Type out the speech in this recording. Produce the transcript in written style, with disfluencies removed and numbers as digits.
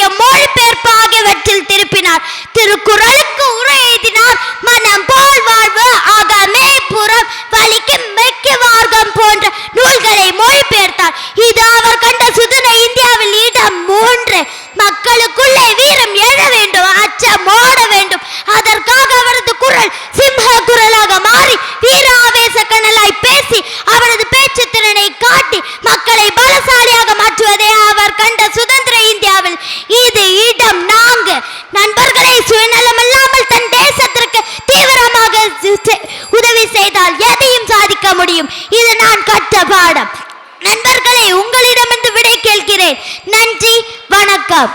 ஆகிய மொழிபெயர்ப்பு ஆகியவற்றில் திருப்பினார். திருக்குறளுக்கு உரை எழுதினார். மனம் போல் வாழ்வு ஆகமே புறம் வலிக்கும் மெக்கு வார்க்கம் போன்ற நூல்களை மொழிபெயர்த்தார். இது அவர் கண்ட சுதந்திர இந்தியாவில் இடம் 3. மக்களுக்குள்ளே வீரம் எழ வேண்டும், அச்சம் ஓட வேண்டும். அதற்காக அவரது குரல் சிம்ம குரலாக மாறி வீர ஆவேச கனலாய் பேசி அவரது பேச்சு திறனை காட்டி மக்களை பலசாலியாக மாற்றுவதே அவர் கண்ட சுதந்திர இந்தியாவில் இது இடம் 4. நண்பர்களை சுயநலமல்லாமல் தன் தேசத்திற்கு தீவிரமாக உதவி செய்தால் எதையும் சாதிக்க முடியும். இது நான் கற்ற பாடம். நண்பர்களே, உங்களிடமிருந்து விடை கேட்கிறேன். நன்றி, வணக்கம்.